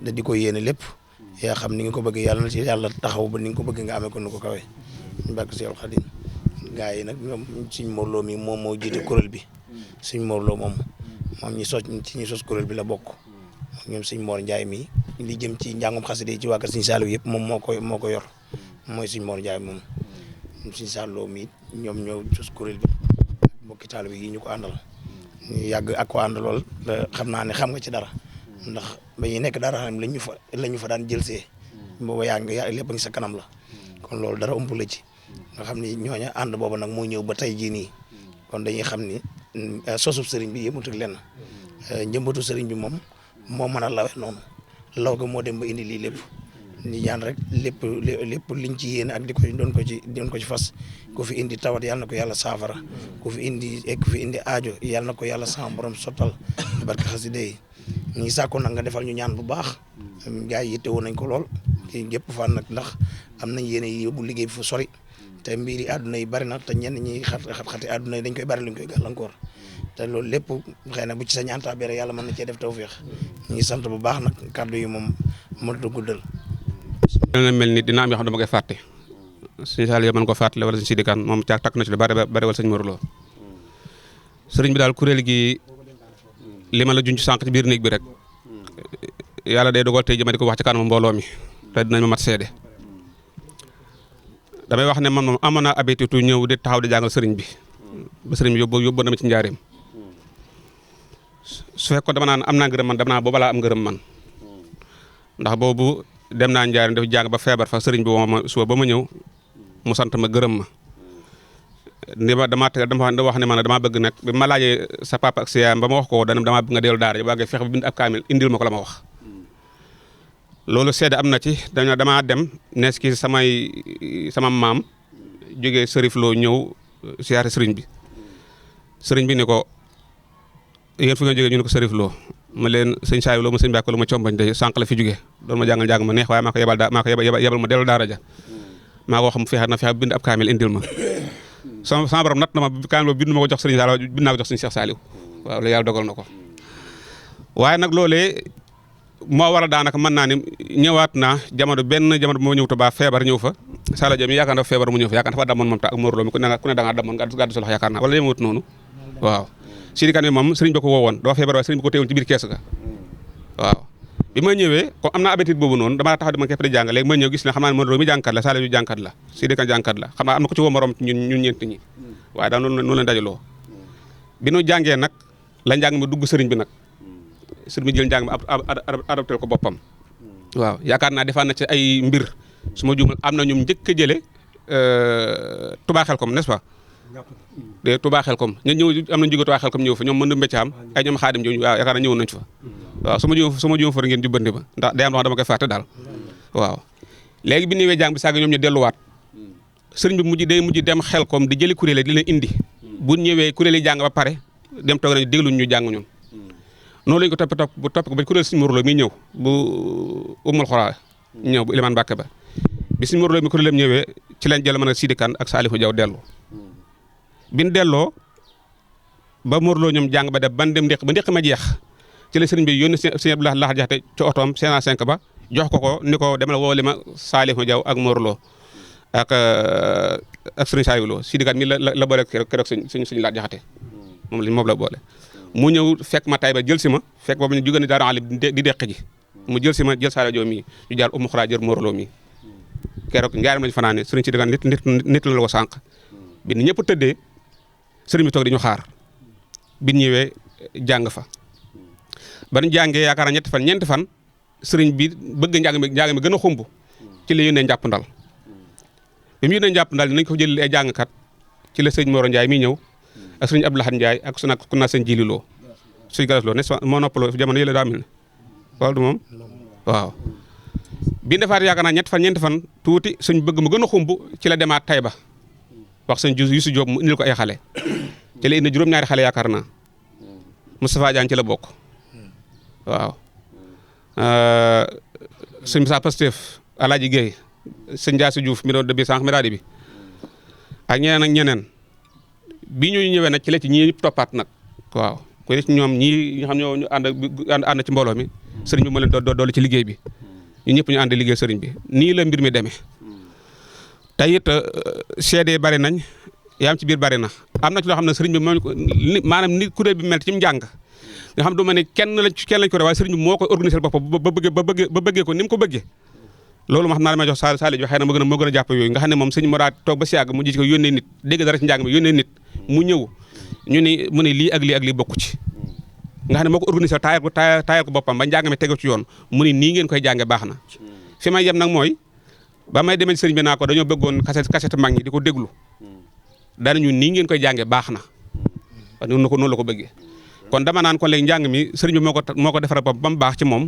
da di ko yéene lépp yaa xam ni nga ko bëgg yàlla na ci yàlla taxaw ba ni nga ko bëgg nga amee ko nu ko kawe ñu bàkk Seexul Xadiim gaa yi nag ñoom suñ morloo mi moom moo jiite kuréel bi suñ morloo moom ñi sos kuréel bi la bokk ñoom suñ Mor Ndiaye mi li jëm ci njàngum xasida yi ci waa kër suñ Saliou yëpp moom moo ko yor mooy suñ Mor Ndiaye moom suñ Saliou mi ñoom ñoo sos kuréel bi mbokki taalibe yi ñu ko àndal ñu yàgg ak ko àndalool xam naa ne xam nga ci dara ndax ba ñuy nekk dara xam lañu fa daan jël see booba yaa lépp ngi sa kanam la kon loolu dara ëmp la ci nga xam ni ñooña ànd booba nag moo ñëw ba tey jii nii kon dañuy xam ni sosub sëriñ bi yëmut ak lenn njëmbatu sëriñ bi moom moo mën a lawe noonu law ko moo dem ba indi lii lépp ñu ñaan rek lépp liñ ci yéene ak doon ko ci fas ku fi indi tawat yàlla na ko yàlla saafara ku fi indi aajo yàlla na ko yàlla sama borom sottal barke xasida yi ñu ngi sàkkoon nag nga defal ñu ñaan bu baax gars yi yittewoo nañ ko lool ci gépp fan nag ndax am nañ yéene yi yóbbu liggéey bi fu sori te mbiri àdduna yi bari na te ñenn ñi xat-xati àdduna yi dañ koy bari luñ koy gàllankoor te loolu lépp xëy na bu ci sa ñaanta bere yàlla mën na cee def tawfeex ñu ngi sant bu baax nag kàddu yi moom mënut a guddal. dina mel ni dina am yoo xam dama koy fàtte suñu saal yo mën ko fàttale wala suñu sidikaan moom caag takk na ci lu bari wala sëñ Mor Lo sëriñ bi daal kuréel gi li ma la junj sànq ci biir néeg bi rek yàlla day dogal tey ji ma di ko wax ci kanam mbooloo mi te dinañ ma mat seede damay wax ne man moom amoon naa habitude ñëw di taxaw di jàngal sëriñ bi ba sëriñ bi yóbbu na ma ci njaareem su fekkoon dama naan am naa ngërëm man dama naa booba laa am ngërëm man ndax boobu dem naa njaareem def jàng ba feebar fa sëriñ bi woo ma suba ba ma ñëw mu sant ma gërëm ma dama wax ne man dama bëgg nag bi ma laajee sa papa ak sa yaay ba ma wax ko dama bëgg nga dellu daara ji ba nga fexe ba bind ab kaamil indil ma ko la ma wax loolu seede am na ci damaa dem nees ki sama maam jógee Sërif Lo ñëw siyaare sëriñ bi ni ko yéen fu ngeen jógee ñu ne ko Sërif Lo ma leen sëñ Saaliw Lo ma sëñ Mbàkke Lo ma combañ de sànq la fi jógee doon ma jàngal jàng ma neex waaye maa ko yebal ma dellu daara ja maa ko xam fexe bind ab kaamil indil ma sama borom nat na ma kaamil ba bind ma ko jox sëriñ Saaliw bind naa ko jox sëñ Cheikh Saaliw waaw loolu yàlla dogal na ko waaye nag loolee moo waral daanaka mën naa ni ñëwaat naa jamono bu ma ñëw Tuubaa feebar ñëw fa Sala Jam yaakaar na feebar mu ñëw fa yaakaar dafa damoon moom ta ak Mor Lo mi ku ne da ngaa damoon gàddu sa loxo yaakaar naa wala yemewut noonu waaw sidikaan bi moom sëriñ bi ko woowoon dafa feebar waaye sëriñ bi ko teewoon ci biir kees ga waaw bi ma ñëwee comme am naa habitude boobu noonu dama taxaw di ma képp di jàng léegi ma ñëw gis ne xam naa ne Mor Lo mi jàngkat la Sala yu jàngkat la sidikaan jàngkat la xam naa am na ko ci woo morom ñun ñeent ñi waaye daal noonu leen dajaloo bi nu jàngee nag la njàng mi dugg sëriñ bi nag sëriñ bi jël njàng mi adopté ko boppam waaw yaakaar naa defaan na ci ay mbir su ma juumal am na ñum njëkk a jële Touba Xelkom n'est-ce pas de Touba Xelkom ñu ñëw am nañ jóge Touba Xelkom ñëw fa ñoom mën du mbéccaam ay ñoom xaadim jooju waaw yaakaar naa ñëwoon nañ fa waaw su ma juum fa ngeen jubbandi ba ndax day am wax dama koy fàtte daal waaw léegi bi ñëwee jàng bi sàgg ñoom ñu delluwaat sëriñ bi day mujj dem Xelkom di jëli kuréel di leen indi bu ñëwee kuréel yi jàng ba pare dem toog nañu dégluñ ñu jàng ñun noonu lañ ko topp ko ba kuréel Sëriñ Mor Lo mi ñëw bu Umul Xuraa ñëw bu Ilimaan Mbàkke ba bi Sëriñ Mor Lo mi kuréelam ñëwee ci lañ jël mën a Sidi Kan ak Saalihu Jaw dellu biñ delloo ba Mor Lo ñoom jàng ba def ban dem ndéq ba ndéq ma jeex ci la sëriñ bi yónni sëriñ Abdou Lahad Jaxate ci otoom CA5 ba jox ko ni ko demal woole ma Saalihu Jaw ak Mor Lo ak sëriñ Saalihu Lo Sidi Kan mi la boole keroog suñu Lahad Jaxate moom la boole mu ñëw fekk ma tay ba jël si ma fekk boobu ñu jóge ni Daaru Alim di deq ji mu jël si ma jël Saalihu Jaw mii ñu jaar Umu Xuraa jër Mor Lo mii keroog njaaram lañ fanaane sëriñ Sidi Kan nit la ko sànq bi ñëpp tëddee sëriñ bi toog di ñu xaar bi ñëwee jàng fa ban jàngee yaakaar naa ñeenti fan sëriñ bi bëgg njàng mi gën a xumb ci la yónnee njàpp ndal bi mu yónnee njàpp ndal dinañ ko jël ay jàngkat ci la sëriñ Moro Ndiaye mi ñëw ak sëriñ Abdou Lahad Ndiaye ak ku naa sëriñ Jili Lo sëriñ Galas Lo n'est-ce pas moo noppaloo jamono yële daa mel ne wala du moom waaw bi defaat yaakaar naa ñeenti fan tuuti suñ bëgg mu gën a xumb ci la demaat Tayba wax sëñ Youssou Diop mu indil ko ay xale ci la indi juróom-ñaari xale yaakaar naa Moustapha Diagne ci la bokk waaw sëñ Moussa Pastef Alaaji Guèye sëñ Ndiassou Diouf mi doon dëbbi sànq mi daal bi ak ñeneen bi ñu ñëwee nag ci la ci ñii ñëpp toppaat nag waaw ku ne ci ñoom ñii nga xam ñoo ñu ànd ci mbooloo mi sëriñ bi moo leen doolu ci liggéey bi ñu ñëpp ñu ànd liggéey sëriñ bi nii la mbir mi demee te it seede bari nañ yaa ci biir bari na am na ci loo xam ne sëriñ bi moom maanaam ni kuréel bi mel ci njàng nga xam du ma ne kenn lañ ko def waaye sëriñ bi moo ko organisé boppam ba bëggee ko ni mu ko bëggee loolu ma xam naa damay jox Saliou xëy na moo gën a jàpp yooyu nga xam ne moom sëriñ moo daa toog ba si yàgg mu ji ko yónnee nit dégg dara ci njàng mi yónnee nit mu ñëw mu ne lii ak lii bokku ci nga xam ne moo ko organisé taayal ko boppam ba njàng mi tegu ci yoon mu ne nii ngeen koy jànge baax na fi may yem nag mooy ba may demee ci sëriñ bi naa ko dañoo bëggoon cassette mag ñi di ko déglu daanañu nii ngeen koy jànge baax na noonu la ko bëggee kon dama naan kon léegi njàng mi sëriñ bi moo ko defaral boppam ba mu baax ci moom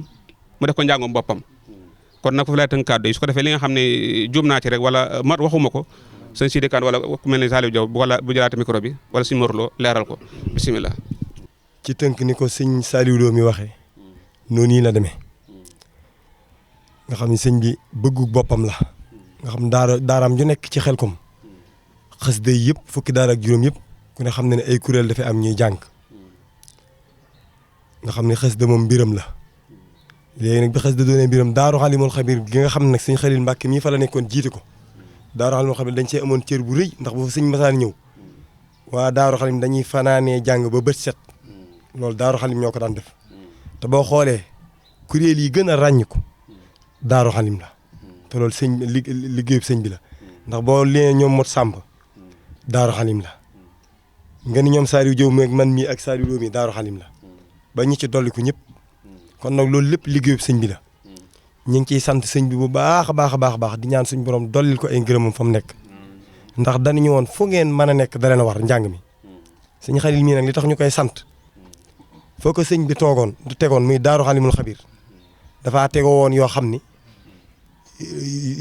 mu def ko njàngum boppam kon nag foofu laay tënk kàddu yi su ko defee li nga xam ne juum naa ci rek wala mat waxuma ko sëñ Sidi Kane wala ku mel ne Saliou Diaw bu jëlaate micro bi wala suñu morloo leeral ko bisimilah. ci tënk ni ko sëñ Saliou Lo mi waxee noonu yi la demee nga xam ne sëñ bi bëggu boppam la nga xam daaraam ju nekk ci Xelkom xasida yi yëpp fukki daara ak juróom yëpp ku ne xam ne ay kuréel dafay am ñuy jàng nga xam ne xasida moom mbiram la léegi nag bi xasida doonee mbiram daaru Xalimul Xabir gi nga xam ne nag sëñ Xalil Mbàkke mii fa la nekkoon jiite ko daaru Xalimul Xabir dañ cee amoon cër bu rëy ndax bu fa sëñ masaan ñëw waa daaru Xalim dañuy fanaanee jàng ba bët set loolu daaru Xalim ñoo ko daan def te boo xoolee kuréel yi gën a ràññiku daaru Xalim la te loolu sëñ liggéeyub sëñ bi la ndax boo lee ñoom mot sàmb daaru Xalim la nga ni ñoom Saliou Diaw meeg man mii ak Saliou Lo mii daaru Xalim la ba ñi ci dolliku ñëpp kon nag loolu lépp liggéeyub sëñ bi la ñu ngi ciy sant sëñ bi bu baax a baax di ñaan suñ borom dollil ko ay ngërëmam fa mu nekk ndax dañu woon fu ngeen mën a nekk da leen a war njàng mi sëñ Xalil mii nag li tax ñu koy sant foo ko sëñ bi tegoon muy daaru Xalimul Xabir dafaa tegoo woon yoo xam ni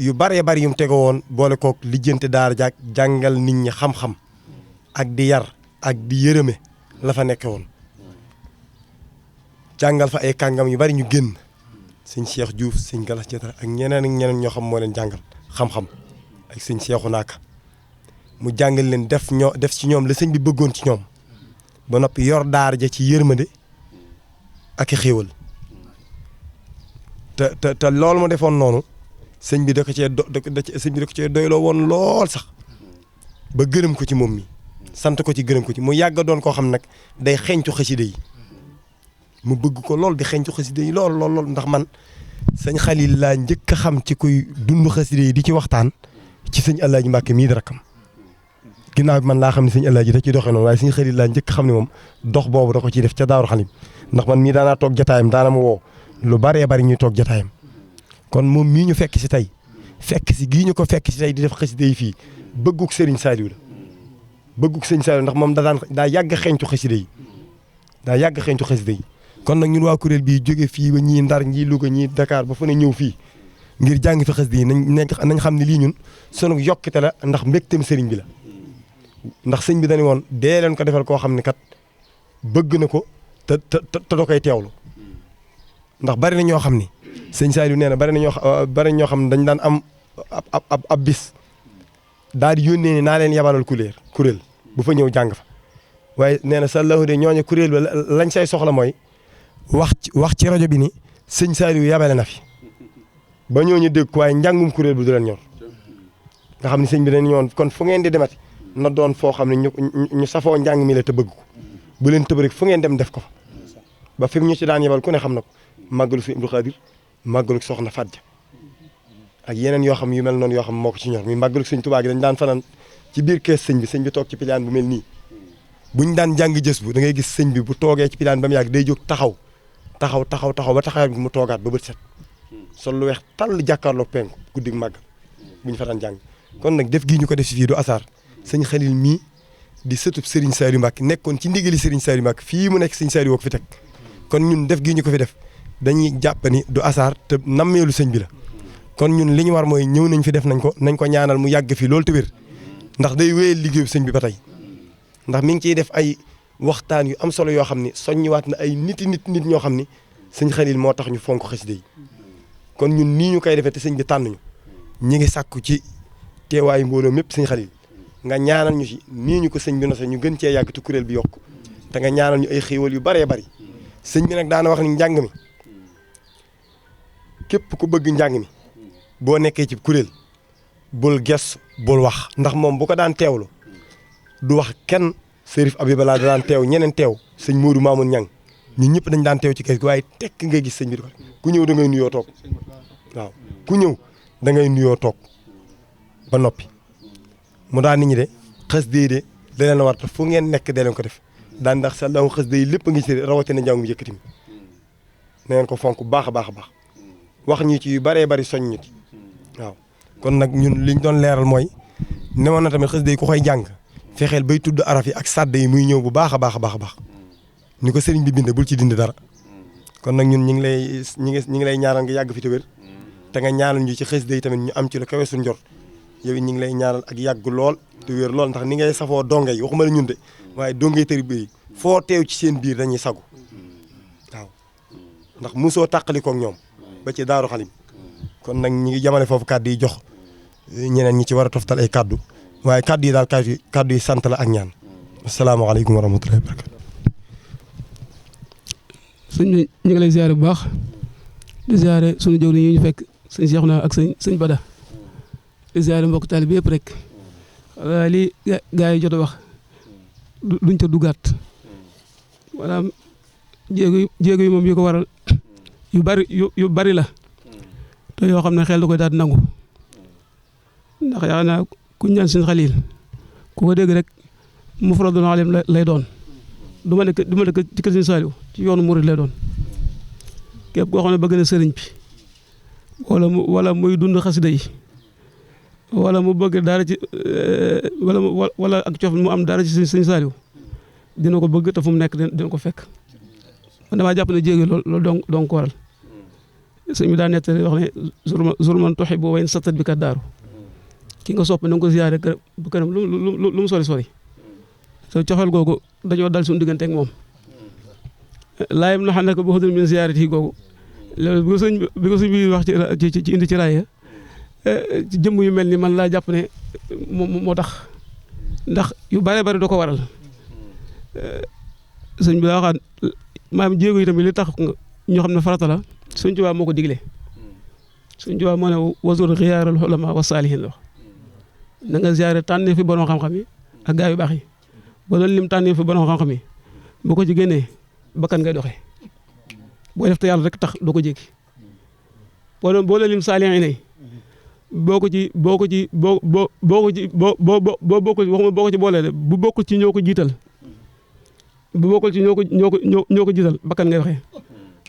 yu bëree bëri yu mu tegoo woon boole kook lijjante daara jaag jàngal nit ñi xam-xam ak di yar ak di yërëme la fa nekke woon jàngal fa ay kàngam yu bari ñu génn sëñ Cheikh Diouf sëñ Galas Jatara ak ñeneen ñoo xam moo leen jàngal xam-xam ak sëñ Cheikhu Naaka mu jàngal leen def ci ñoom la sëñ bi bëggoon ci ñoom ba noppi yor daara ja ci yërmande ak i xéewal te loolu mu defoon noonu sëñ bi da ko cee doyloo woon lool sax ba gërëm ko ci moom mi sant ko ci gërëm ko ci mu yàgg doon koo xam nag day xeeñtu xasida yi mu bëgg ko lool di xeeñtu xasida yi lool ndax man sëñ Xalil laa njëkk a xam ci kuy dund xasida yi di ci waxtaan ci sëñ Alaaji Mbàkke mii di rakkam ginnaaw bi man laa xam ne sëñ Alaaji da ciy doxee noonu waaye sëñ Xalil laa njëkk a xam ne moom dox boobu da ko ciy def ca Daaru Xalim ndax man mii daanaa toog jataayam daana ma woo lu baree bari ñuy toog jataayam kon moom mii ñu fekk si tey gii ñu ko fekk si tey di def xasida yi fii bëgguk sëriñ Saliou la bëgguk sëriñ Saliou ndax moom daa yàgg xeeñtu xasida yi kon nag ñun waa kuréel bii jóge fii ba ñii Ndar ñii Louga ñii Dakar ba fu ne ñëw fii ngir jàng fi xasida yi nañ xam ne lii ñun sunu yokkite la ndax mbégteem sëriñ bi la ndax sëñ bi dañu woon dee leen ko defal koo xam ne kat bëgg na ko te da koy teewlu ndax bari na ñoo xam ni sëñ Saliou nee na bari na ñoo xam ne dañ daan am ab bis daal di yónnee ne naa leen yabalal kuréel bu fa ñëw jàng fa waaye nee na sallahu de ñooñu kuréel ba lañ say soxla mooy wax ci rajo bi ni sëñ Saliou yabale na fi ba ñooñu dégg ko waaye njàngum kuréel bu du leen ñor nga xam ne sëñ bi dañu ñëwoon kon fu ngeen di demati na doon foo xam ne ñu safoo njàng mi la te bëgg ko bu leen tëb rek fu ngeen dem def ko fa ba fi mu ñu ci daan yebal ku ne xam na ko màggalu sëñ Abdou Khadir màggalu soxna Fadja ak yeneen yoo xam yu mel noonu yoo xam moo ko ci ñor muy màggalu sëñ Tuubaa gi dañ daan fanaan ci biir kees sëñ bi toog ci pilaan bu mel nii buñ daan jàng jës bu da ngay gis sëñ bi bu toogee ci pilaan ba mu yàgg day jóg taxaw ba taxawaat bi mu toogaat ba bët set sol lu weex tàll jàkkaarloog penku guddig màggal buñ fa daan jàng kon nag def gii ñu ko def si fii du asaar sëñ Xalil mii di sëtub Serigne Saliou Mbacke nekkoon ci ndigali Serigne Saliou Mbacke fii mu nekk Serigne Saliou woo ko fi teg kon ñun def gii ñu ko fi def dañuy jàpp ni du asaar te nammeelu sëñ bi la kon ñun li ñu war mooy ñëw nañ fi def nañ ko ñaanal mu yàgg fi loolu te wér ndax day wéyal liggéeyu sëñ bi ba tey ndax mi ngi ciy def ay waxtaan yu am solo yoo xam ni soññiwaat na ay nit ñoo xam ni sëñ Xalil moo tax ñu fonk xasida yi kon ñun nii ñu koy defee te sëñ bi tànn ñu ngi sàkku ci teewaayu mbooloo mépp sëñ Xalil nga ñaanal ñu ci nii ñu ko sëñ bi nosee ñu gën cee yàgg te kuréel bi yokk te nga ñaanal ñu ay xéewal yu baree bari sëñ bi nag daana wax ni njàng mi képp ku bëgg njàng mi boo nekkee ci kuréel bul ges bul wax ndax moom bu ko daan teewlu du wax kenn Serif Abibala da daan teew ñeneen teew sëñ Modou Mamoun Niang ñun ñëpp dañ daan teew ci kër gi waaye tekk ngay gis sëñ bi ku ñëw da ngay nuyoo toog waaw ku ñëw da ngay nuyoo toog ba noppi mu daan nit ñi de xës de da leen war fu ngeen nekk da leen ko def daan ndax sa law xës day lépp a ngi ci rawatina njàng mu yëkkati mi na ngeen ko fonk baax a baax a baax wax ñi ci yu bëree bëri soñ ñu ci waaw kon nag ñun liñ doon leeral mooy newoon na tamit xës day ku koy jàng fexeel bay tudd araf yi ak sàdd yi muy ñëw bu baax a baax a baax a baax ni ko sëriñ bi binde bul ci dindi dara kon nag ñun ñi ngi lay ñaanal nga yàgg fi te wér te nga ñaanal ñu ci xës day tamit ñu am ci lu kawe suñ njort yow it ñi ngi lay ñaanal ak yàgg lool te wér lool ndax ni ngay safoo donge yi waxuma la ñun de waaye donge tëri bi foo teew ci seen biir dañuy sagu waaw ndax mosoo tàqalikoo ak ñoom ba ci daaru xalim kon nag ñi ngi jamale foofu kàddu yi jox ñeneen ñi ci war a toftal ay kàddu waaye kàddu yi daal kàddu yi sant la ak ñaan asalaamaaleykum wa rahmatullahi wa barakatu sëñ bi ñu ngi lay ziare bu baax di ziare sunu jëw yi ñu fekk sëñ Cheikhouna ak sëñ Bada di ziare mbokk taalibe bi yëpp rek lii gaa yi jot a wax duñ ca dugaat wala jéego yi moom yi ko waral yu bari la te yoo xam ne xel da koy daal di nangu ndax yaakaar naa ku ñaan seen xalil ku ko dégg rek mufradun alim lay doon du ma nekk ci kër Sëñ Saaliw ci yoonu murid lay doon képp koo xam ne bëgg na sëriñ bi wala muy dund xasida yi wala mu bëgg dara ci wala ak cof mu am dara ci Sëñ Saaliw dina ko bëgg te fu mu nekk dina ko fekk man damaa jàpp ne jéegi loolu donc ko waral sëñ bi daa nettali wax ne zurman tuhibbu wa in sattat bi ka daaru ki nga sopp na nga ko ziyaare bu kanam lu mu sori te coxal googu dañoo dal suñu diggante ak moom laayam na xam ne ko boo xamante ne ziyaare yi googu loolu bi ko sëñ bi wax ci indi ci raaya ci jëmm yu mel ni man laa jàpp ne moo tax ndax yu bare bari da ko waral sëñ bi daa waxaat maam jéego yi tamit li tax ñoo xam ne farata la Sëñ Tuubaa moo ko digle Sëñ Tuubaa moo ne wazur xiyaaral ulama wa saalihin la wax na nga ziyaare tànnee fi borom xam-xam yi ak gaa yu baax yi ba doon lim tànnee fi borom xam-xam yi bu ko ci génnee bakkan ngay doxee boo def te yàlla rek tax doo ko jéggi boo doon lim saalihin yi boo ko ci boolee de bu bokkul ci ñoo ko jiital bu bokkul ci ñoo ko jiital bakkan ngay waxee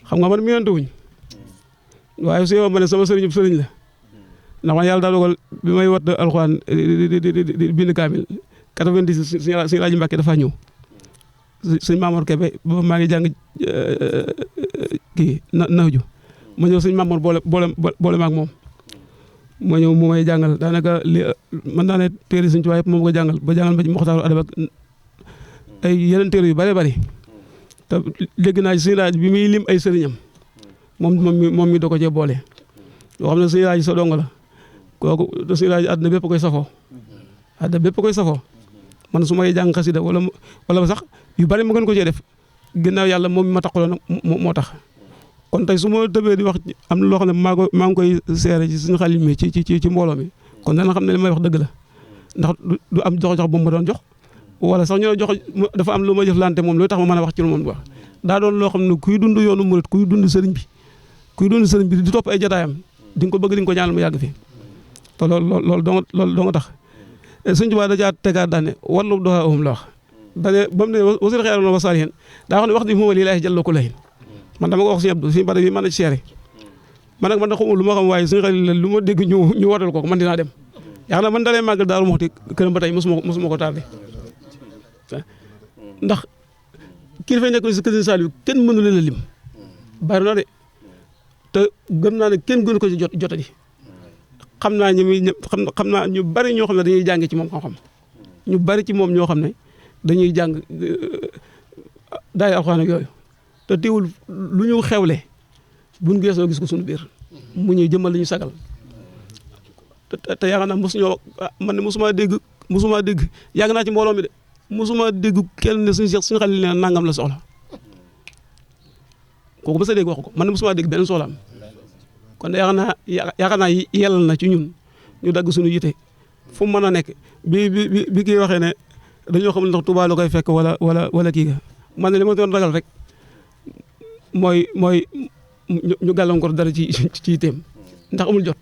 xam nga man miyante wuñ waaye su yow ma ne sama sëriñ la ndax man yàlla daa dogal bi may wat alxuraan di bind kaamil 90 suñu Laaji Mbàkke dafa ñëw sëñ Mamour Kébé booba maa ngi jàng kii nawju ma ñëw sëñ Mamour boole maag moom ma ñëw mu may jàngal daanaka li man naa ne téere Sëñ Tuubaa yëpp moom ko jàngal ba jàngal ba ci Muxtaaru Adab ak ay yeneen téere yu bari te dégg naa ci sëñ Laaji bi muy lim ay sëriñam moom mi da ko cee boole yoo xam ne sëñ Laaji sa dong la kooku sëñ Laaji àdduna bépp koy safoo man su may jàng xasida wala sax yu bari ma gën ko cee def ginnaaw yàlla moom mi ma taxaloon moo tax kon tey su ma tëbee di wax am na loo xam ne maa ngi koy seere ci suñu xalil mi ci mbooloo mi kon dana xam ne li may wax dëgg la ndax du am jox bu ma doon jox wala sax ñu jox dafa am lu ma jëflante moom looy tax ma mën a wax ci lu moom wax daa doon loo xam ne kuy dund yoonu murit kuy dund sëriñ bi di topp ay jotaayam di nga ko bëgg di nga ko ñaanal mu yàgg fi te loolu doo nga tax Sëñ Tuubaa da caa tegaat daane wallu doxa la wax dane ba mu ne wasir xeeral na wa saalihin daa wax ne wax di mooma lii laay jàlloo ko layin man dama ko wax suñu Abdou suñu bada bi mën na ci seere man nag man da xamul lu ma xam waaye suñu xel lu ma dégg ñu watal ko man dinaa dem yaakaar naa man dalee màggal Daaru Muxti këram ba tey mosuma ko tardé ndax kii dafay nekk si kër Sëñ Saaliw kenn mënu leen a lim bari na de te gëm naa ne kenn gënu ko ci jotadi xam naa ñu bari ñoo xam ne dañuy jàng ci moom xam-xam ñu bari ci moom ñoo xam ne dañuy jàng daay alxuraan ak yooyu te teewul lu ñu xewle buñ geesoo gis ko suñu biir mu ñuy jëmmal li ñu sagal te yaakaar naa man ne mosuma dégg yàgg naa ci mbooloo mi de mosuma dégg kenn ne suñu xalil ne nangam la soxla kooku ba sa dégg wax ko man ne mosuma dégg benn soxlaam kon yaakaar naa yellal na ci ñun ñu dagg suñu yite fu mu mën a nekk bi kii waxee ne dañoo xam ndax Tuubaa la koy fekk wala kii ga man ne li ma doon ragal rek mooy ñu gàllankoor dara ci yiteem ndax amul jot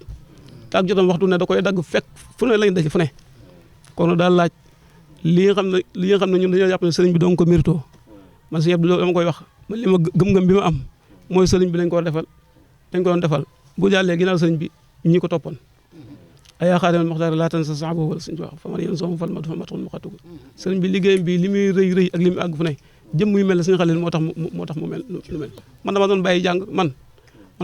te ak jotam waxtu ne da koy dagg fekk fu ne lañ daje fu ne kon daal laaj li nga xam ne ñun dañoo jàpp ne sëriñ bi doon ko mérito man si yëpp dama koy wax man li ma gëm-gëm bi ma am mooy sëriñ bi dañ ko doon defal bu jàllee ginnaaw sëriñ bi ñi ko toppoon ayaa xaadimal muxtaar laa tansa saxaaba wala suñu wax fa man yéen soom fal ma dafa matxul mu xattuko sëriñ bi liggéeyam bi li muy rëy ak li muy àgg fu ne jëm muy mel ne suñu xalil moo tax mu mel lu mel man dama doon bàyyi jàng man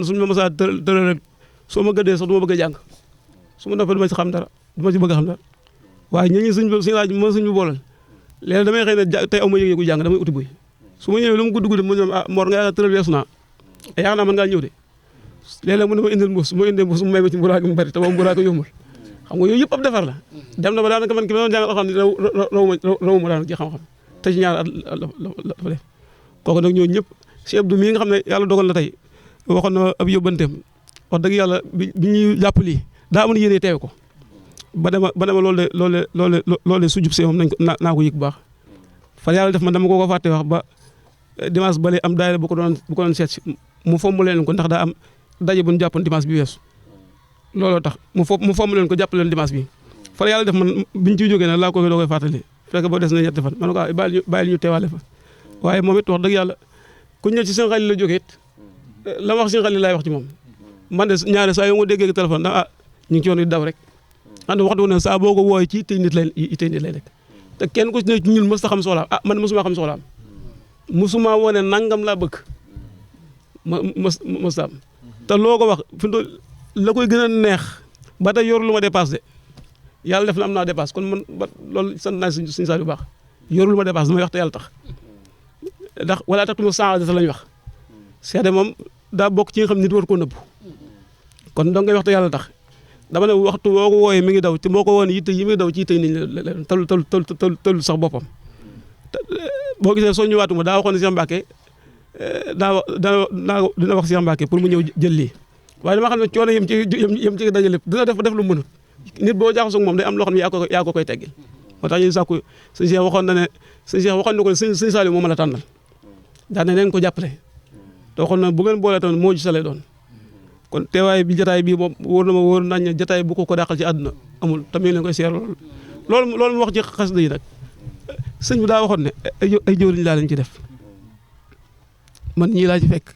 suñu ma mosaa tëral rek soo ma gëddee sax du ma bëgg a jàng su ma noppee du ma ci xam dara du ma ci bëgg a xam dara waaye ñi suñu laaj ma suñu boolal léegi damay xëy ne tey aw ma yëg-yëgu jàng damay uti buy su ma ñëwee lu mu gudd mu ñëw Mor nga yaakaar tëral weesu naa yaakaar naa mën ngaa ñëw de léeg-léeg mu ne ma indil mbuus mu may ma ci mburaake mu bari te moom mburaake yombul xam nga yooyu yëpp ab defar la dem na ba daanaka man ki ma doon jàngal xam ne rawu ma daanaka ci xam-xam te ci ñaar at la fa def kooku nag ñooñu ñëpp si Abdou mii nga xam ne yàlla dogal na tey waxoon na ab yóbbanteem wax dëgg yàlla bi ñuy jàpp lii daa amoon yéene teewe ko ba dama loolu de sujub see moom nañ ko naa ko yëg bu baax fan yàlla def man dama ko fàtte wax ba dimanche bale am daayira bu ko doon seet si mu fomm leen ko ndax daa am daje bu ñu jàppoon dimanche bi weesu looloo tax mu fomm leen ko jàpp leen dimanche bi fan yàlla def man biñ ciy jógee nag laa ko doo koy fàttali fekk ba des na ñetti fan man ko bàyyi ñu teewaale fa waaye moom it wax dëgg yàlla ku ñëw ci seen xel la jógee it la wax seen xel laay wax ci moom man de ñaare saa yoo ma déggee téléphone da ñu ngi ci yoon wi daw rek ande waxtu ne saa boo ko wooyee ci tey nit lay nekk te kenn ku ci ne ci ñun mës ta xam soxlaam man mosuma xam soxlaam mosuma wone nangam laa bëgg mës ta am te loo ko wax fi la koy gën a neex ba tey yoru lu ma dépasse de yàlla def na am naa dépasse kon man ba loolu sant naa suñu saa yu baax yoru lu ma dépasse damay wax te yàlla tax ndax wala tax tumu saadata lañ wax seede moom daa bokk ci nga xam nit war koo nëbbu kon da ngay wax te yàlla tax dama ne waxtu boo ko wooyee mi ngi daw te moo ko woon yitte yi mi ngi daw ci yitte niñ la tël sax boppam boo gisee soo ñëwaatuma daa waxoon ne Cheikh Mbacke dina wax Cheikh Mbacke pour mu ñëw jël lii waaye dama xam ne coono yem ci daje lépp dina def lu mënut nit boo jaxasoo ak moom day am loo xam ne yaa ko koy teggil moo tax ñu sàkku sëñ Cheikh waxoon na ko ne sëñ Saliou moo ma la tànnal daan ne leen ko jàppale te waxoon na bu ngeen boolee tamit moo ci sa lay doon kon teewaay bi jotaay bii moom wóor nañ ne jotaay bu ko dàqal ci àdduna amul tamit leen koy seer loolu mu wax ci xasida yi nag sëñ bi daa waxoon ne ay jëwriñ laa leen ci def man ñii laa ci fekk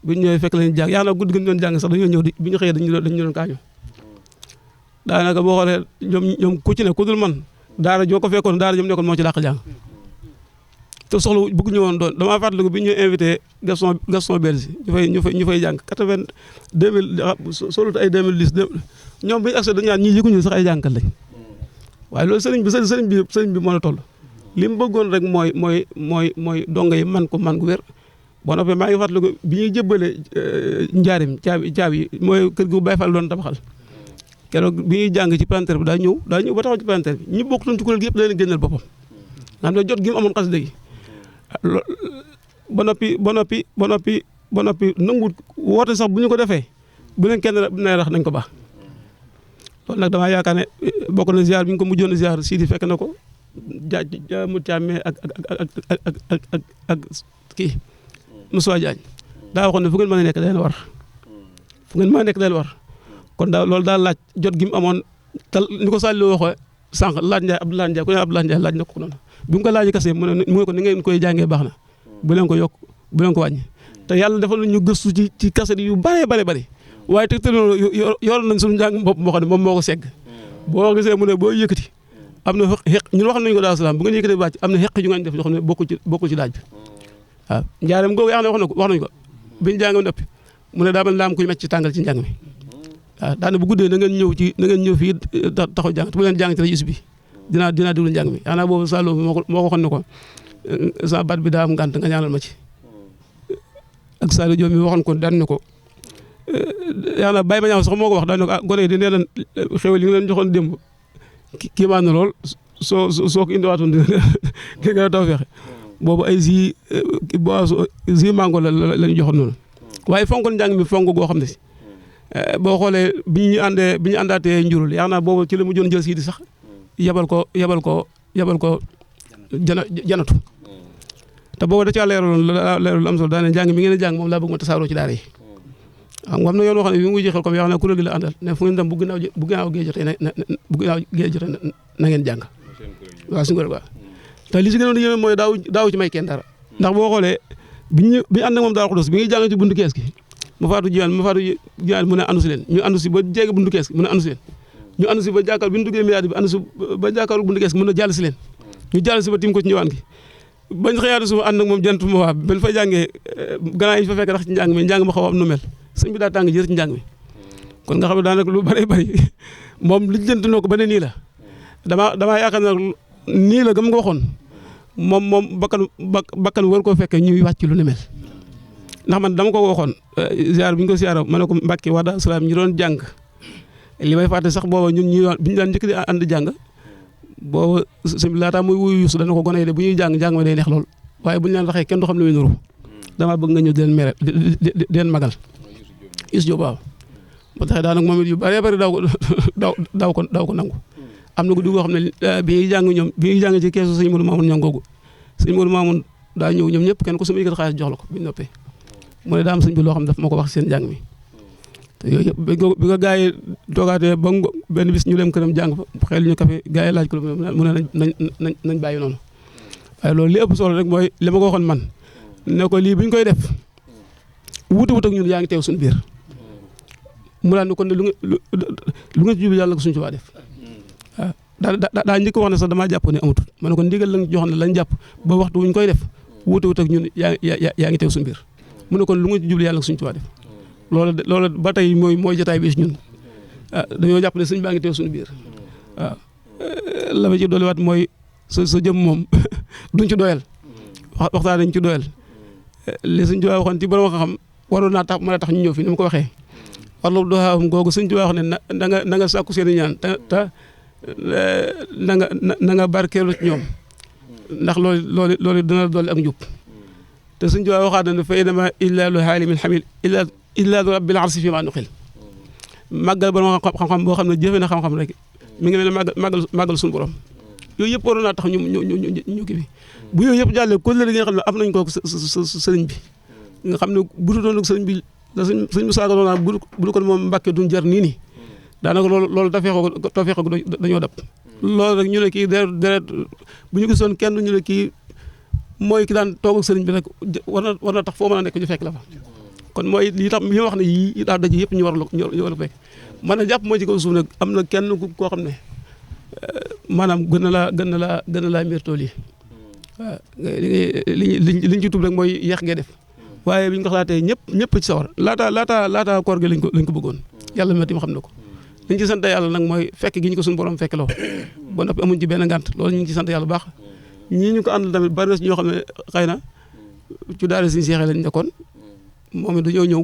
bu ñu ñëwee fekk leen jàng yaa na guddi gi ñu doon jàng sax dañoo ñëw bi ñu xëyee dañu doon kaañu daanaka boo xoolee ñoom ku ci ne ku dul man daara joo ko fekkoon daara jom nekkoon moo ci dàq jàng te soxla bëgg ñu woon doon damaa fàttaliku bi ñu invité Gaston Berger ñu fay jàng 2000 solut ay 2010 ñoom bi ñu accès dañu naan ñii yëguñu sax ay jàngkat lañ waaye loolu sëriñ bi moo la toll li mu bëggoon rek mooy donga yi man gu wér boo noppee maa ngi fàttaliku bi ñuy jëbbale njaarim caabi mooy kër gu Baye Fall doon tabaxal keroog bi ñuy jàng ci planter bi daa ñëw ba taxaw ci planter bi ñi bokkutoon ci kuréel gi yëpp da leen génneel boppam nga xam ne jot gi mu amoon xasida gi ba noppi nangu woote sax bu ñu ko defee bu leen kenn ne rax nañ ko baax loolu nag damaa yaakaar ne bokk na ziar bi ñu ko mujjoon a ziar Sidi fekk na ko mu càmmee ak kii Moussa Diagne daa waxoon ne fu ngeen mën a nekk da leen war kon loolu daal laaj jot gi mu amoon te ni ko Saliou waxee sànq laaj Ndiaye Abdoulaye Ndiaye ku ne Abdoulaye Ndiaye laaj na ko noonu bi mu ko laajee kese mu ne ko ni ngeen koy jàngee baax na bu leen ko yokk bu leen ko wàññi te yàlla defal na ñu gëstu ci kaset yu bare waaye te yor nañ suñu njàng bopp moo xam ne moom moo ko segg boo gisee mu ne boo yëkkati am na xeq ñun wax nañu ko daal salaam bu ngeen yëkkatee bàcc am na xeq yu ngeen def yoo xam ne bokkul ci daaj bi waaw njaareem googu yaa xam ne wax nañu ko biñu jàng noppi mu ne daa mel laam kuy mecc ci tàngal ci njàng mi waaw daane bu guddee na ngeen ñëw fii taxaw jàng te bu leen jàng ci rajis bi dinaa déglu njàng mi yaakaar naa boobu Salloo bi moo ko waxoon ne ko sa baat bi daa am ngànt nga ñaanal ma ci ak Saliou Diop mi waxoon ko daan ne ko yaakaar naa Baye Mañaaw sax moo ko wax daan ne ko gone yi di nee leen xéwal yi nga leen joxoon démb kii maan na lool soo ko indiwaatoon di nga taw fexe boobu ay zi mango la ñu joxoon noonu waaye fonkoon njàng mi fonk goo xam ne si boo xoolee bi ñu àndaatee njurul yaa naa boobu ci la mujjoon jël siidi sax yabal ko janatu te boobu da caa leeraloon am solo daane njàng mi ngeen a jàng moom laa bëgg ma tasaaroo ci daara yi xam nga am na yoon wax ne bi mu jeexal comme yaa xam ne kuréel gi la àndal ne fu ngeen dem bu ginnaaw gee jotee na ngeen jàng waaw suñu ko te li si gënoon a yéeme mooy daaw ci may kenn dara ndax boo xoolee bi ñu ànd ak moom Daaru Xudoos bi ngi jàng ci buntu kees gi ma faatu jiyaan mu ne andu si leen ñu andu si ba jege buntu kees gi mu ne andu si leen ñu andu si ba jàkkaar bi ñu duggee miliyaar bi andu si ba jàkkaar buntu kees gi mën a jàll si leen ñu jàll si ba tim ko ci njëwaan gi bañ xëyaatu suba ànd ak moom jant ma waa bañ fa jàngee gannaaw yi fa fekk rax ci njàng ma xaw a am nu mel sëñ bi daa tàng jër ci njàng mi kon nga xam ne daanaka lu bari moom li jënt noo ko ba ne nii la damaa yaakaar ne nii la gëm nga waxoon moom bakkan war koo fekkee ñuy wàcc lu ne mel ndax man dama ko waxoon ziar bi ñu ko ziar ma ne ko Mbàkke waa Daaru Salaam ñu doon jàng li may fàtte sax booba ñun bi ñu daan njëkk di ànd jàng booba sëñ bi laataa muy wuyu Yuusu dana ko gone yi de bu ñuy jàng ma day neex lool waaye bu ñu leen waxee kenn du xam ne muy nuru damaa bëgg nga ñëw di leen mere di leen magal Yuusu Jóob waaw ba tax daanaka moom it yu bëree bëri daaw ko nangu am na guddi goo xam ne bi ñuy jàng ci keesu sëñ Modou Mamoun ñoom googu sëñ Modou Mamoun daa ñëw ñoom ñëpp kenn ku sama yëkkat xaalis jox la ko bi ñu noppee mu ne daa am sëñ bi loo xam ne daf ma ko wax seen jàng mi te yooyu yëpp bi ko gaa yi toogaatee ba benn bis ñu dem këram jàng fa xel ñu kafe gaa yi laaj ko mu ne nañ bàyyi noonu waaye loolu li ëpp solo rek mooy li ma ko waxoon man ne ko lii bu ñu koy def wuute ak ñun yaa ngi teew suñu biir mu daan ne kon ne lu nga ci jublu yàlla ko suñu ci waa def waaw daa njëkk wax ne sax damaa jàpp ne amatul ma ne ko ndigal lañ joxoon ne lañ jàpp ba waxtu wuñ koy def wuute ak ñun yaa ngi teew suñu biir mu ne kon lu nga ci jublu yàlla ko suñu ci waa def loolu ba tey mooy jotaay bi si ñun dañoo jàpp ne sëñ baa ngi teew suñu biir waaw la ma ci dolliwaat mooy sa jëm moom duñ ci doyal waxtaan dañ ci doyal li sëñ Tuubaa waxoon ci borom xam waroon naa tax mën a tax ñu ñëw fi ni mu ko waxee warlu doxaam googu sëñ Tuubaa wax ne na nga sàkku seen ñaan te na nga barkeelu ci ñoom ndax loolu dana dolli ak njub te sëñ Tuubaa waxaat na ne fa innama illaalu haalimin hamil illaalu rabbil arsi fi ma nuqil màggal borom xam-xam boo xam ne jëfe na xam-xam rek mi ngi mel ne màggal suñu borom yooyu yëpp waroon naa tax ñu kii bi bu yooyu yëpp jàllee kóllëre gi nga xam ne am nañ ko sëriñ bi nga xam ne bu dul doon sëriñ bi da sëñ Musaa Ka doon naa bu dul ko moom Mbàkke duñ jar nii daanaka loolu tafeexoo dañoo dab loolu rek ñu ne kii deret bu ñu gisoon kenn ñu ne kii mooy ki daan toog ak sëriñ bi rek war na tax foo mën a nekk ñu fekk la fa kon mooy li tax mi wax ne yii daal daje yëpp ñu war a fekk man a jàpp moo ci kaw suuf nag am na kenn koo xam ne maanaam gën na laa mbir tool yi waaw liñ ci tub rek mooy yeex ngee def waaye biñ ko xalaatee ñëpp ci sawar laata koor gi lañ ko bëggoon yàlla metti ma xam ne ko liñ ci sant yàlla nag mooy fekk gi ñu ko suñu borom fekk loo ba noppi amuñ ci benn ngànt loolu ñu ngi ci sant yàlla baax ñii ñu ko àndal tamit bari na ñoo xam ne xëy na ci daara Sëñ Seex lañ nekkoon moom it dañoo ñëw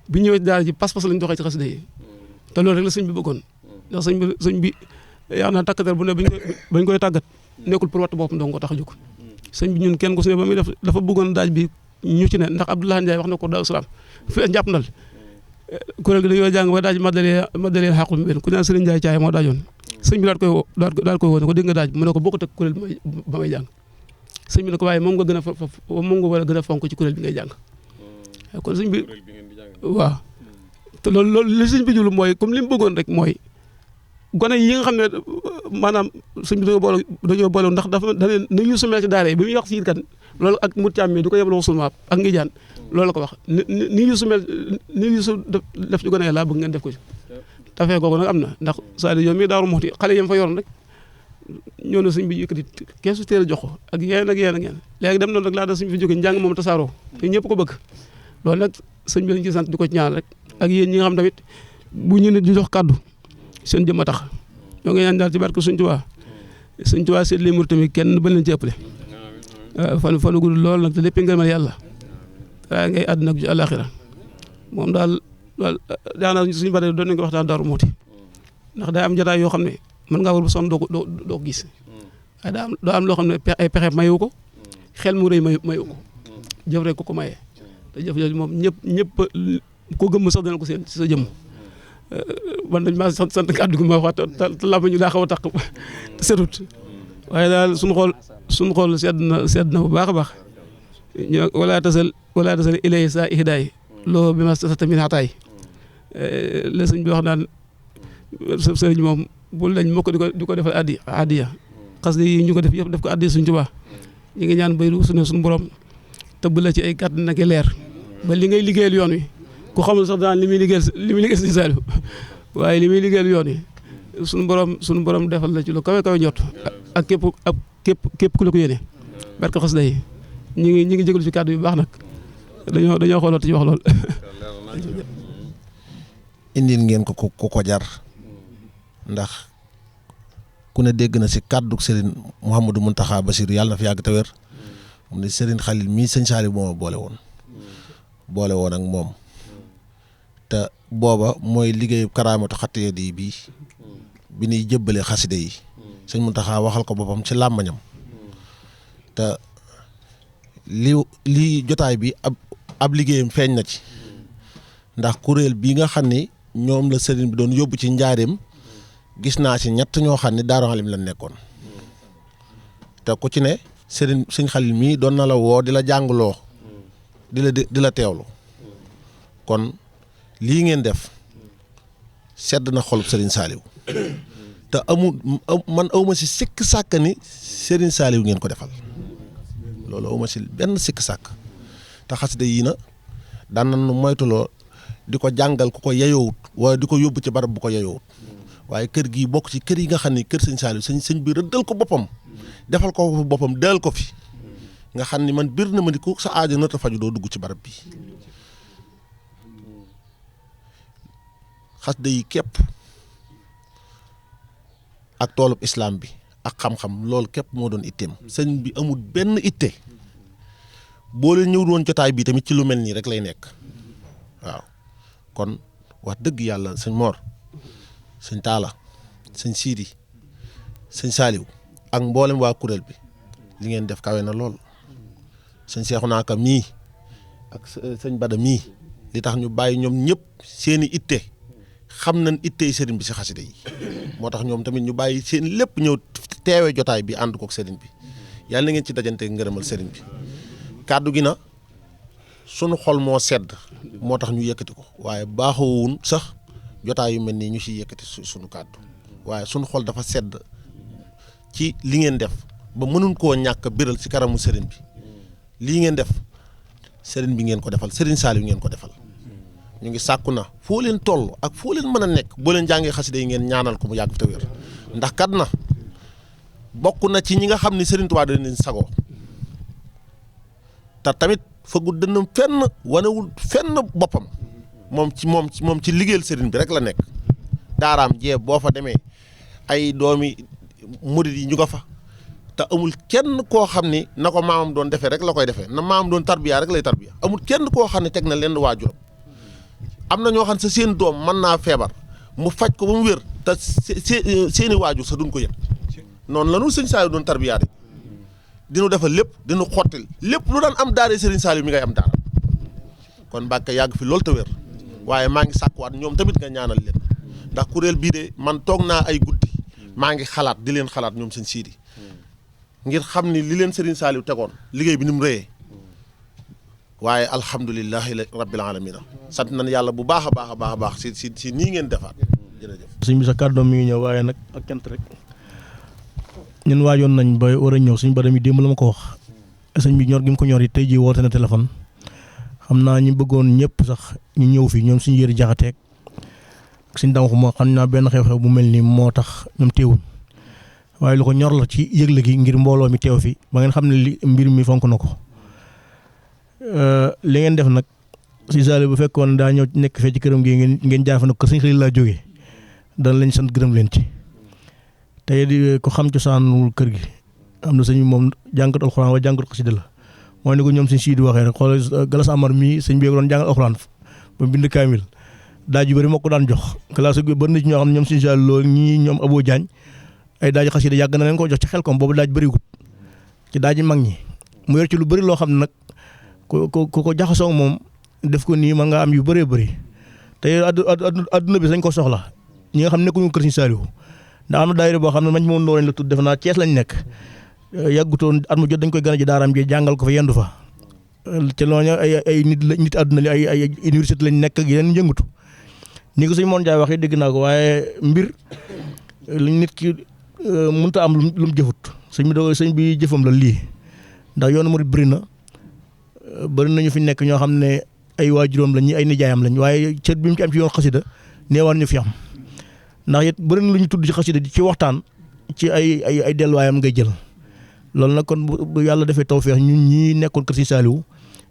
bi ñëwee ci daara ji pas-pas lañ doxee ci xasida yi te loolu rek la sëñ bi bëggoon ndax sëñ bi yaa naa takkatar bu ne bañ koy tàggat nekkul pour wattu boppam dong ko tax a jóg sëñ bi ñun kenn ku si ne ba muy def dafa bëggoon daaj bi ñu ci ne ndax Abdoulaye Ndiaye wax na ko Daaru Salaam fi njàpp ndal kuréel gi dañoo jàng ba daaj maddalee xaqul mi benn ku naan Sëriñ Ndiaye Thiaye moo daajoon sëñ bi daal koy woo ne ko dégg nga daaj mu ne ko bokkut ak kuréel ba may jàng sëñ bi ne ko waaye moom nga war a gën a fonk ci kuréel bi ngay jàng kon sëñ bi waaw te loolu li sëñ bi julu mooy comme li mu bëggoon rek mooy gone yi nga xam ne maanaam sëñ bi dañoo boole ndax dafa na Yuusu mel ci daara yi bi muy wax si kan loolu ak mut càmm mi du ko yebal waxul maap ak ngi jaan loolu la ko wax ni Yuusu mel ni Yuusu def ci gone yi laa bëgg ngeen def ko ci tafee googu nag am na ndax c'est-à-dire yow mii Daaru Muxti xale yam fa yoroon rek ñoo na sëñ bi yëkkati keesu teel a jox ko ak yéen léegi dem noonu rek laata sëñ fi jóge njàng moom tasaaroo te ñëpp ko bëgg loolu nag sëñ bi lañ ci sant di ko ci ñaan rek ak yéen ñi nga xam tamit bu ñu nit di jox kàddu seen jëm a tax ñoo ngi ñaan daal ci barke Sëñ Tuubaa seet li mur tamit kenn ba leen ci ëppale fanu gudd lool nag te lépp ngërëmal yàlla waaye ngay àdduna ak àllaaxira moom daal daanaka suñu bare doon nañ ko waxtaan Daaru Muxti ndax daa am jotaay yoo xam ne mën ngaa war ba sonn doo ko gis waaye daa am loo xam ne ay pexe mayu ko xel mu rëy mayu ko jëf rek ko mayee te jëf jooju moom ñëpp ko gëmm sax dana ko seen ci sa jëmm man dañ maa sant kàddu gi ma wax te làmb ñu daa xaw a taq te setut waaye daal suñu xool sedd na bu baax a baax ñu wala tasal ilay saa ihdaay loo bi ma sa tamit xataay la sëñ bi wax naan sëriñ moom bul lañ mokk di ko defal addiya xas yi ñu ko def yëpp def ko addiya suñ Tuubaa ñu ngi ñaan bay ruus na suñu borom tëbb la ci ay kàtt nag leer ba li ngay liggéeyal yoon wi ku xamul sax daan li muy liggéeyal Sëriñ Saaliw waaye li muy liggéeyal yoon wi suñu borom defal la ci lu kawe kawe njot ak képp ku la ko yéene barke xas day ñi ngi jégalu ci kàddu yu baax nag dañoo xooloo te ci wax lool. indil ngeen ko jar ndax ku ne dégg na si kàddu Serigne Mouhamadou Mountakha Bassirou yàlla na fi yàgg te wér mu ne Serigne Khalil mii sëñ Saaliw moo boole woon ak moom te booba mooy liggéeyu karaamatu xattiya di bi ñuy jëbbale xaside yi sëñ Mountakha waxal ko boppam ci làmmañam te lii jotaay bi ab liggéeyam feeñ na ci ndax kuréel bii nga xam ni ñoom la sëriñ bi doon yóbbu ci njaareem gis naa ci ñett ñoo xam ne Daaru Halim la nekkoon te ku ci ne sëñ Khalil mii doon na la woo di la jàngloo di la teewlu kon lii ngeen def sedd na xolub Serigne Saliou te man awma si sikk sàkk ni Serigne Saliou ngeen ko defal loolu awma si benn sikk sàkk te xasida yii na daan nañu moytuloo di ko jàngal ku ko yeyoowut wala di ko yóbbu ci barab bu ko yeyoowut waaye kër gii bokk ci kër yi nga xam ne kër sëñ Saliou sëñ bi rëddal ko boppam defal ko boppam dal ko fi nga xam ni man bir na ma ni ku sa aajo nata faju doo dugg ci barab bi xasida yi képp ak toolub islam bi ak xam-xam loolu képp moo doon itteem sëñ bi amul benn itte boo leen ñëw woon jotaay bi tamit ci lu mel nii rek lay nekk waaw kon wax dëgg yàlla sëñ Mor sëñ Talla sëñ Sidi sëñ Saliou ak mboolem waa kuréel bi li ngeen def kawe na lool sëñ Seexuna Ka mii ak sëñ Bada mii li tax ñu bàyyi ñoom ñëpp seeni itte xam nañ ittey sëriñ bi si xasida yi moo tax ñoom tamit ñu bàyyi seen lépp ñëw teewe jotaay bi ànd kook sëriñ bi yàlla na ngeen ci dajante ngërëmal sëriñ bi kàddu gi na sunu xol moo sedd moo tax ñu yëkkati ko waaye baaxoowun sax jotaay yu mel nii ñu si yëkkati sunu kàddu waaye sunu xol dafa sedd ci li ngeen def ba mënuñ koo ñàkk biral si kanamu sëriñ bi lii ngeen def sëriñ bi ngeen ko defal sëriñ Saliou ngeen ko defal ñu ngi sàkku na foo leen toll ak foo leen mën a nekk boo leen jàngee xasida yi ngeen ñaanal ko mu yàgg fi te wér ndax kat na bokk na ci ñi nga xam ne Sëriñ Tuubaa dañ leen sagoo te tamit fëggu dënnam fenn wanewul fenn boppam moom ci liggéeyal sëriñ bi rek la nekk daaraam jee boo fa demee ay doomi murid yi ñu ko fa te amul kenn koo xam ni na ko maamam doon defee rek la koy defee na maamam doon tarbiya rek lay tarbiya amul kenn koo xam ne teg na leen waajuram am na ñoo xam ne sa seen doom mën naa feebar mu faj ko ba mu wér te seeni waajur sa duñ ko yëg noonu la ñu sëñ Saliou doon tarbiya rek dinu defal lépp dinu xottil lépp lu daan am daare Serigne Saliou mi ngay am daara kon Mbàkke yàgg fi loolu te wér waaye maa ngi sàkkuwaat ñoom tamit nga ñaanal leen ndax kuréel bii de man toog naa ay guddi maa ngi xalaat di leen xalaat ñoom seen siidi ngir xam ni li leen Serigne Saliou tegoon liggéey bi ni mu rëyee waaye alhamdulilahi rabbil alamina sant nañ yàlla bu baax a baax si nii ngeen defaat jërëjëf. sëñ bi sa kàddoom mi ngi ñëw waaye nag ak cant rek ñun waajoon nañ ba war a ñëw suñ Bada mi démb la ma ko wax sëñ bi ñor gi mu ko ñor yi tey jii woote na téléphone xam naa ñu bëggoon ñëpp sax ñu ñëw fi ñoom suñu yëri jaxateeg suñ dama xuma xam naa benn xew-xew bu mel ni moo tax ñoom teewuñ waaye lu ko ñor la ci yëgle gi ngir mbooloo mi teew fi ba ngeen xam ne li mbir mi fonk na ko li ngeen def nag si Saliou bu fekkoon daa ñëw nekk fee ci këram gi ngeen jaar fa nag ko sëñ Xalil laa jógee dana lañ sant gërëm leen ci tey di ko xam cosaanul kër gi am na sëñ moom jàngat alxuraan wala jàngat xasida la mooy ni ko ñoom sëñ Sidi waxee rek xoolal Galas Amar mii sëñ bi doon jàngal alxuraan ba bind kaamil daaj yu bëri moo ko daan jox classe bi bëri na ci ñoo xam ne ñoom sëñ Saliou loolu ñii ñoom Abo Diagne ay daaj xasida yàgg na leen ko jox ci xel kom boobu daaj bëriwut ci daaj mag ñi mu yor ci lu bëri loo xam ne nag ko jaxasoo moom def ko nii man nga am yu bëree bëri te adduna bi dañ ko soxla ñi nga xam ne nekkuñu kër Sëñ Saaliw ndax am na daayira boo xam ne mañ moom noonu la tudd defe naa Cees lañ nekk yàggutoon at mu jot dañ koy gën a ji daaraam ji jàngal ko fa yendu fa te loolu ay nit àdduna li ay université lañ nekk ak yeneen yëngatu ni ko sëñ Moon Njaay waxee dégg naa ko waaye mbir nit ki mënut a am lu mu jëfut sëñ bi jëfam la lii ndax yoonu murid bëri na ñu fi nekk ñoo xam ne ay waajuróom lañ ñi ay nijaayam lañ waaye cër bi mu ci am ci yoon xasida neewaan ñu fi am ndax it bëri na lu ñu tudd ci xasida ci waxtaan ci ay delluwaayam ngay jël loolu nag kon bu yàlla defee tawfeex ñun ñii nekkoon kër Sëñ Saaliw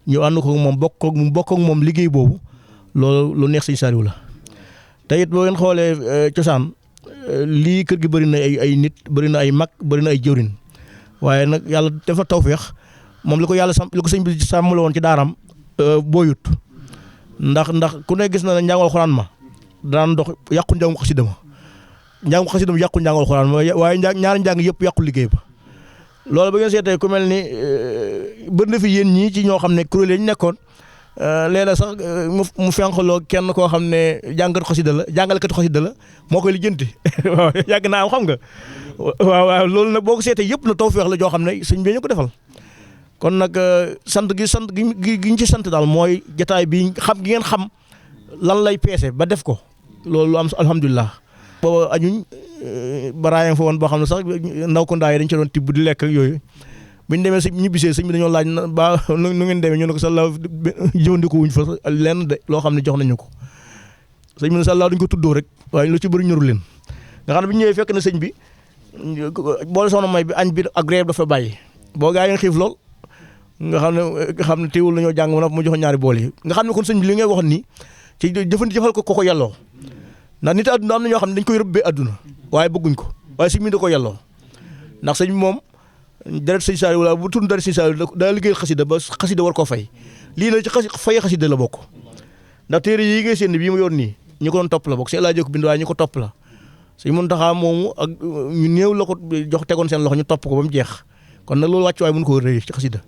ñu ànd ko moom bokk ak moom liggéey boobu loolu lu neex Sëñ Saaliw la te it boo ngeen xoolee cosaan lii kër gi bëri na ay nit bëri na ay mag bëri na ay jëwrin waaye nag yàlla dafa tawfeex moom li ko yàlla li ko sëñ bi sàmmale woon ci daaram booyut ndax ku ne gis na ne njàngal xuraan ma daan dox yàqu njàngu xasida ma yàqu njàngal xuraan ma waaye ñaari njàng yëpp yàqu liggéey ba loolu ba ngeen seetee ku mel ni bëri na fi yéen ñii ci ñoo xam ne kuréel yi ñu nekkoon léeg-léeg sax mu fenqaloo kenn koo xam ne jàngalekatu xasida la moo koy lijjanti waaw yàgg naa am xam nga waaw loolu nag boo ko seetee yëpp na tawfeex la joo xam ne sëñ bi ñu ko defal kon nag sant gi ñu ci sant daal mooy jataay bi xam gi ngeen xam lan lay peese ba def ko loolu lu am alhamdulilah. booba añuñ baraayam fa woon boo xam ne sax ndaw ko ndaa yi dañ ci doon tibb di lekk ak yooyu bu ñu demee si ñibbisee sëñ bi dañoo laaj na ba nu ngeen demee ñu ne ko sallaaw jëfandikoo wuñ fa lenn de loo xam ne jox nañu ko sëñ bi ne sallaaw dañ ko tuddoo rek waaye lu ci bëri ñorul leen nga xam ne bu ñu ñëwee fekk na sëñ bi boole soxna may bi añ bi ak reer dafa bàyyi boo gaa yi xiif lool nga xam ne teewul nañoo jàng mu jox ñaari bool yi nga xam ne kon sëñ bi li ngay waxoon nii ci jëfal ko yelloo ndax nit àdduna am na ñoo xam ne dañ koy rëbbee àdduna waaye bëgguñ ko waaye sëñ bi da ko yelloo ndax sëñ bi moom deret Sëñ Saaliw wala bu tudd deret Sëñ Saaliw daa liggéeyal xasida ba xasida war koo fay lii na ci fay xasida la bokk ndax téere yi ngay seen bii mu yor nii ñi ko doon topp la bokk si laaj ko bind waaye ñi ko topp la sëñ Muntaxa moomu ak ñu néew la ko jox tegoon seen loxo ñu topp ko ba mu jeex kon nag loolu wàcc waaye mën ko rëy ci xasida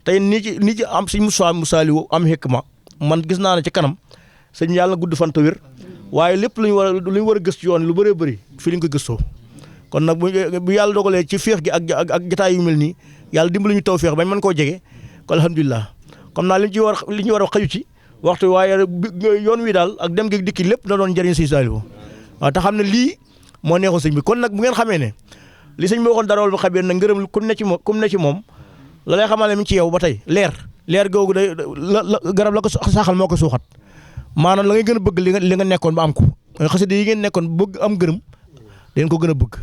tey nii ci am sëñ Mu Saaliw am hikma man gis naa ne ci kanam sëñ yàlla gudd fan te wér waaye lépp lu ñu war a gëstu yoon lu bëree bëri fii lañ ko gëstoo kon nag bu yàlla dogalee ci féex gi ak jotaay yu mel nii yàlla dimbali ñu taw féex bañ mën koo jege ko alhamdulilah comme naa li ñu war a wax xaju ci waxtu waaye yoon wi daal ak dem gi dikki lépp da doon njëriñ Sëñ Saaliw waaw te xam ne lii moo neexoon sëñ bi kon nag bu ngeen xamee ne li sëñ bi waxoon dara wal ba xamee na ngërëm kum ne ci moom la lay xamal ne mi ci yow ba tey leer googu day garab la ko saxal moo ko suuxat maanaam la ngay gën a bëgg li nga nekkoon ba am ko xasida yi ngeen nekkoon bëgg am gërëm den ko gën a bëgg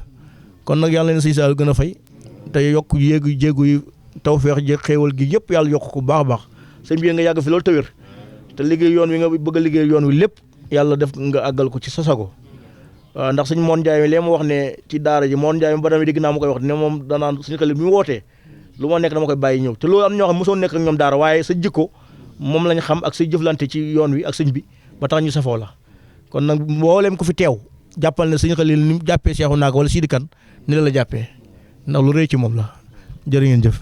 kon nag yàlla leen Sëñ Saaliw gën a fay te yokk jéegu yi tawfeex jéeg xéewal gi yëpp yàlla yokk ko baax a baax sëñ bi nga yàgg fi loolu te wér te liggéey yoon wi nga bëgg a liggéey yoon wi lépp yàlla def nga àggal ko ci sa sago waaw ndax sëñ Moon Njaay mi lee ma wax ne ci daara ji Moon Njaay mi ba dama dégg naa ma koy wax ne moom danaan suñu xel bi mu wootee lu ma nekk dama koy bàyyi ñëw te loolu am ñoo xam mosoon nekk ak ñoom daara waaye sa jikko moom lañ xam ak say jëflante ci yoon wi ak sëñ bi ba tax ñu safoo la kon nag mbooleem ko fi teew jàppal ne sëñ Xalil ni mu jàppee Seexu Naaka wala Sidi Kan ni la jàppee ndax lu rëy ci moom la jërë ngeen jëf